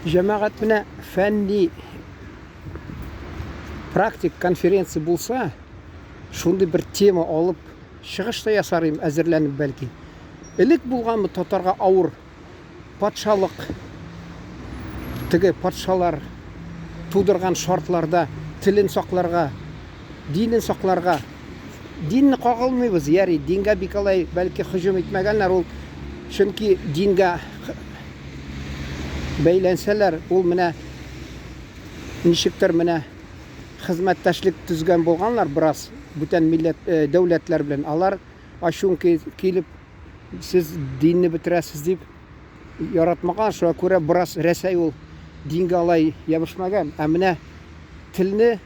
Жәмәғат менә фәнни практик конференция булса, шундай бір тема алып шығыш та ясарым әзерләнеп бәлки. Элек булганмы татарға ауыр патшалық, теге патшалар тудырган шартларда телен сакларга, динен сакларга, динне кагылмыйбыз, яри дингә бик алай бәлки һөҗүм итмәгәннәр, ул чөнки дингә бәйләнсәләр, ул менә ничектер менә хезмәттәшлек төзгән булганнар бераз бүтән милләт дәүләтләр белән. Алар ачуын килеп сез динне бетерәсез дип яратмаган, шуңа күрә бераз Рәсәй ул дингә алай ябышмаган. Ә менә телне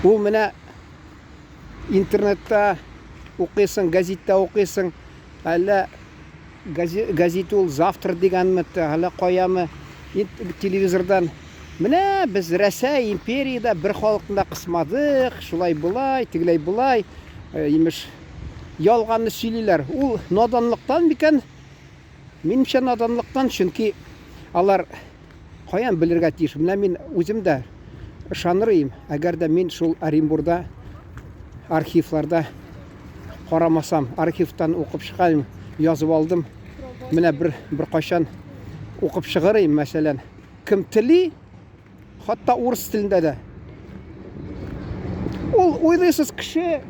ул менә интернетта укыйсың, газетта укыйсың, әллә газет ул завтра дигәнме, әллә каямы телевизордан. Менә без Рәсәй империяда бер халыкны кысмадык, шулай булай, тигеләй булай, имеш ялганны сөйлиләр. Ул наданлыктан микән? Минемчә наданлыктан, чөнки алар каян белергә тиеш. Менә мин үзем дә ышанырым, әгәр дә мин шул Оренбургда архивларда карамасам, архивтан укып чыгам, язып алдым. Менә бер кайчан укып чыгарым, мәсәлән, кем тели, хатта урыс телендә дә. Ул уйлыйсыз кеше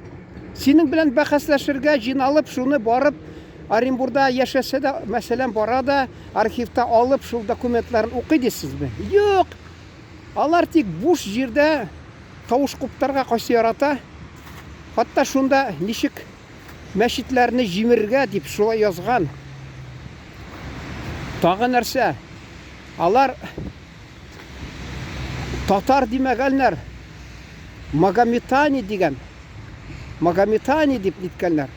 синең белән бәхәсләшергә җыйналып, шуны барып Оренбургда яшәсә дә, мәсәлән, бара да архивта алып шул документларын укый дисезме? Юк. Алар тик буш җирдә тавыш куптарга кайсы ярата. Хатта шунда ничек мәчетләрне җимергә дип шулай язган. Тагы нәрсә? Алар татар димәгәннәр. Магометане дигән. Магометане дип ниткәннәр.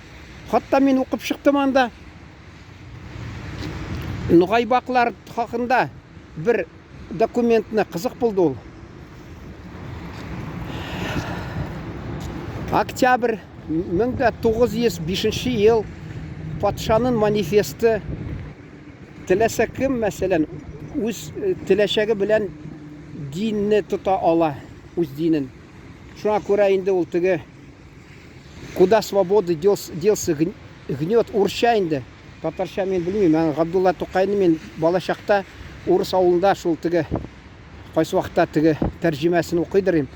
Хатта мин укып чыктым анда. Нугайбаклар хакында бер документны кызык булды ул. Октябрь 1905 ел патшаның манифесты. Теләсә кем, мәсәлән, үз теләчәге белән динне тота ала, үз динен. Шуңа күрә инде ул теге куда свободы делся гнет, урысча инде. Татарча мен белмим. Мен Габдулла Тукайны мен бала чакта урыс авылында шул теге кайсы вакытта теге тәрҗемәсен укыйдырым.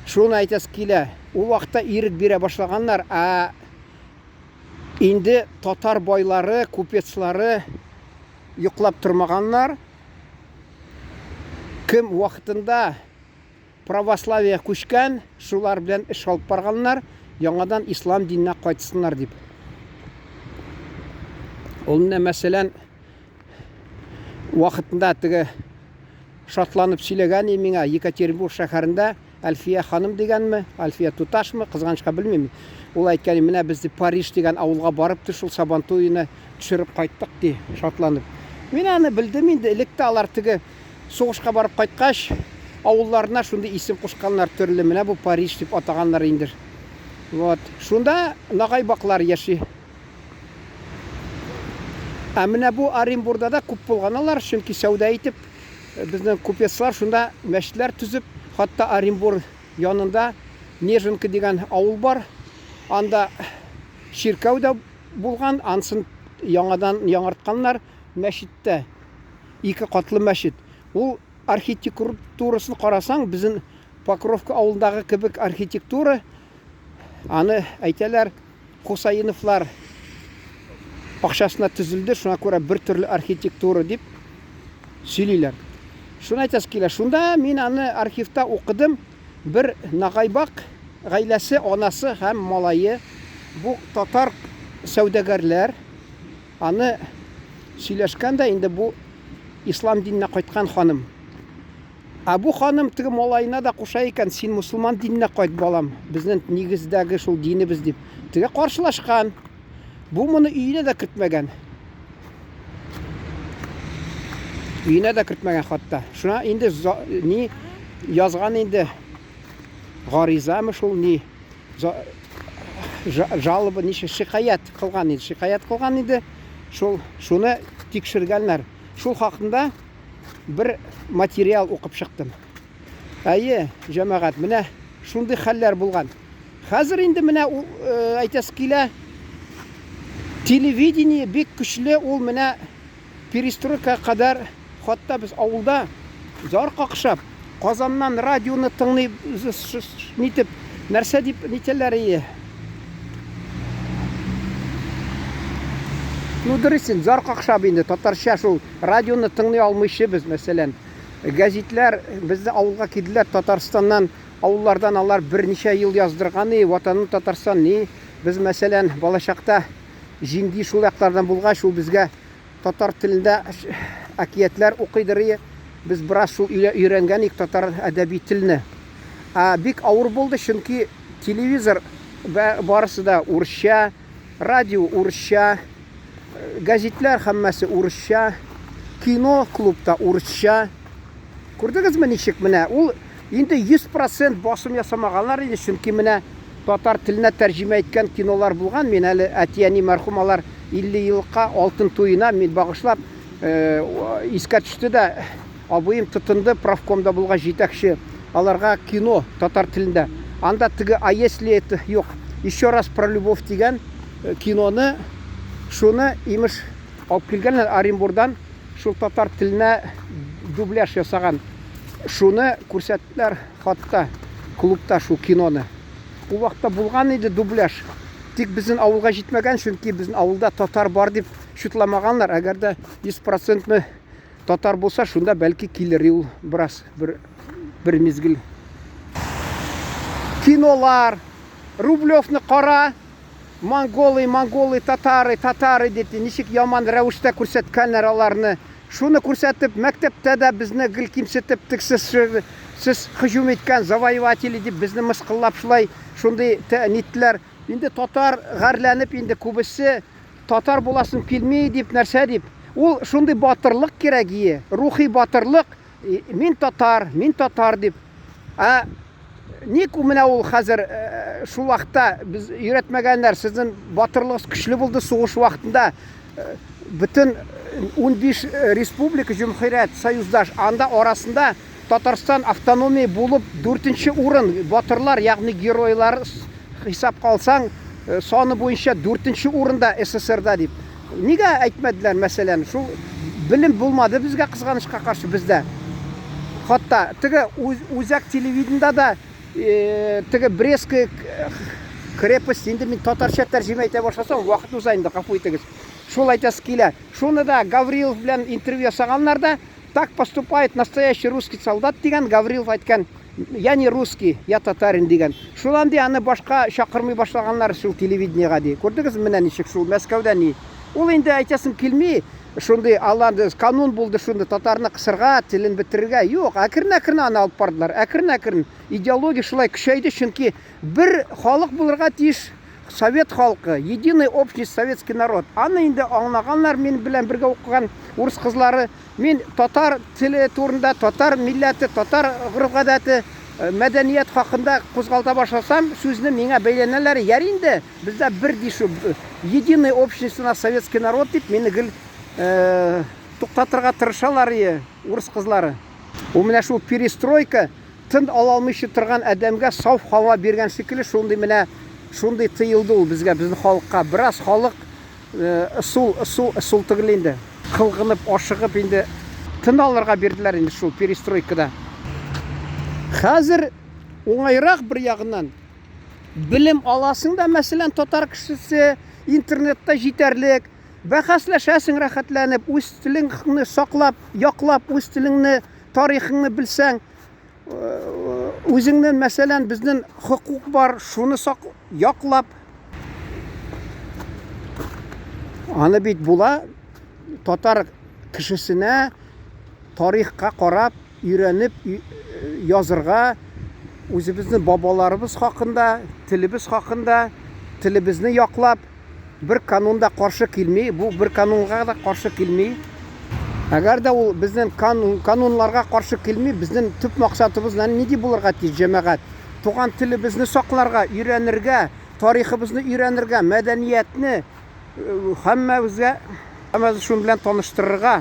Шуны әйтәс килә. Ул вакытта ирек бирә башлаганнар, ә инде татар байлары, купецлары йоклап тормаганнар. Кем вакытында православие күчкән, шулар белән эш алып барганнар, яңадан ислам диненә кайтсыннар дип. Ул менә мәсәлән вакытында теге шатланып сөйләгән миңа Екатеринбург шәһәрендә Әлфия ханым дигәнме, Әлфия Туташмы, кызганычка белмим. Ул әйткән, менә без Париж дигән авылга барып шул Сабантуйны төшереп кайттык ди, шатланып. Мин аны белдем инде, электә алар теге сугышка барып кайткач, авылларына шундый исем кушканнар төрле, менә бу Париж дип атаганнар инде. Вот, шунда нагайбаклар яши. Ә менә бу Оренбургда да күп булганалар, чөнки сәүдә итеп, безнең купецлар шунда мәчетләр төзеп, хатта Оренбург янында Неженка дигән авыл бар. Анда ширкәү дә булган, ансын яңадан яңартканнар мәчеттә. 2 катлы мәчет. Ул архитектурасын карасаң, безнең Покровка авылындагы кебек архитектура, аны әйтәләр Хусаиновлар акчасына төзелде, шуңа күрә бер төрле архитектура дип сөйлиләр. Шуны әйтәс килә. Шунда мин аны архивта укыдым. Бер нагайбак гаиләсе, анасы һәм малайы, бу татар сәүдәгәрләр аны сөйләшкәндә, инде бу ислам диненә кайткан ханым. Ә бу ханым теге малайына да куша икән, син мусулман диненә кайт, балам. Безнең нигездәге шул динебез дип. Теге каршылашкан. Бу моны өенә дә кертмәгән. Өенә дә кертмәгән хатта. Шуңа инде ни язган инде гаризамы шул ни жалобы, ничә шикаят кылган инде. Шикаят кылган инде. Шуны тикшергәннәр. Шул хакында bir материал укып чыктым. Әйе, җәмәгать, менә шундый хәлләр булган. Хәзер инде менә әйтәсе килә, телевидение бик көчле, ул менә перестройка кадәр, хатта без авылда зар какшап, Казаннан радионы тыңлый, нитеп, нәрсә дип нитәләр ие. Ну, дөресен, зар какшап инде, татарча шул радионы тыңлый алмыйчы без, мәсәлән. Гәзитләр безне авылга килделәр Татарстаннан, авыллардан алар берничә ел яздырганы, ватаным Татарстан ни. Без мәсәлән балачакта җиңги шул яклардан булгач, ул безгә татар телендә әкиятләр укыйдырый. Biz biraz şul öğrengenik Tatar ədebi tilini. Bik ağır buldu çünkü televizor barısı da Urusça, radio Urusça, gazetler hammasi Urusça, kino klubda Urusça. Gördünüz mü nişik менә? Ул инде 100% басым ясамаганлар иде, çünkü менә татар теленә тәрҗемә иткән кинолар булган. Мен әле әтияни мәрхүмалар 50 елга алтын туена мен багышлап искә төште дә. Абыйым тотынды правкомда булган җитәкче. Аларга кино татар телендә. Анда теге "А если это юк, еще раз про любовь" дигән киноны, шуны имеш алып килгәннәр Оренбургдан, шул татар теленә дубляж ясаган. Шуны күрсәттеләр хатта клубта шул киноны. Ул вакытта булган иде дубляж. Тик безнең авылга җитмәгән, чөнки безнең авылда татар бар дип шутламаганнар. Әгәр дә 100% татар булса, шунда бәлки килер ул бераз бер мизгил. Кинолар, Рублевны кара, монголы, татары дип ничек яман рәвештә күрсәткәннәр аларны. Шуны күрсәтеп, мәктәптә дә безне гел кимсетеп, сез һөҗүм иткән завоеватели дип безне мыскыллап шулай шундый нитләр. Инде татар гарләнеп, инде күбесе татар буласым килми дип нәрсә дип. Ул шундый батырлык кирәк, рухи батырлык. Мин татар дип. Ник менә ул хәзер шул вакытта без өйрәтмәгәннәр, сезнең батырлыгыз көчле булды сугыш вакытында. Бүтән 15 республика җумһурият союздаш, анда арасында Татарстан автономия булып 4нче урын батырлар, ягъни геройлар хисапка алсаң, саны буенча 4нче урында СССРда дип. Нигә әйтмәделәр, мәсәлән, шул билем булмады безгә кызганычка каршы бездә. Хатта теге үзәк телевидениедә да теге Брестская крепость, инде мин татарча тәрҗемә итә башласам, вакыт уза инде, гафу итегез. Шул әйтәсе килә. Шуны да Гаврилов белән интервью ясаганнар да, так поступает настоящий русский солдат дигән, Гаврилов әйткән, я не русский, я татарин дигән. Шулан ди аны башка чакырмый башлаганнар шул телевидениегә ди. Күрдегез менә ничек шул Мәскәүдә ни. Ул инде әйтәсем килми, шундый аларда канун булды, шундый татарны кысырга, телен бетерергә. Юк, әкрен-әкрен аны алып бардылар. Әкрен-әкрен идеология шулай көчәйде, чөнки бер халык булырга тиеш, совет халкы, единый общий советский народ. Аны инде аңлаганнар, мен белән бергә укыган урыс кызлары. Мин татар теле турында, татар милләте, татар гырыф-гадәте, мәдәният хакында кузгалта башласам, сүзне миңа бәйләнәләр. Яр инде бездә бер дишу, единый общественный советский народ дип мине гел туктатырга тырышалар урыс кызлары. Ул менә шул перестройка тын ала алмыйчы торган әдәмгә саф һава биргән шикелле, шундый менә шундый тыелды ул безгә, безнең халыкка. Бераз халык ысул түгел инде. Кылгынып, ашыгып инде тын алырга бирделәр инде шул перестройкада. Хәзер уңайрак бер ягыннан билем аласың да, мәсәлән, татар кешесе интернетта җитәрлек, бәхәсләшәсең рәхәтләнеп, үз телеңне саклап, яклап, үз телеңне, тарихыңны белсәң, үзеңнән мәсәлән безнең хукук бар, шуны яклап. Аны бит була татар кешесенә тарихка карап, өйрәнеп язырга, үзебезнең бабаларыбыз хакында, телебезне яклап, бер канунда каршы килми, бу бер канунга да каршы килми. Әгәр дә ул безнең канунларга каршы килми, безнең төп максатыбыз нинди булырга тиеш, җәмәгать? Туган телебезне сакларга, өйрәнергә, тарихыбызны өйрәнергә, мәдәниятне һәммәбезгә Һәм шуның белән таныштырырга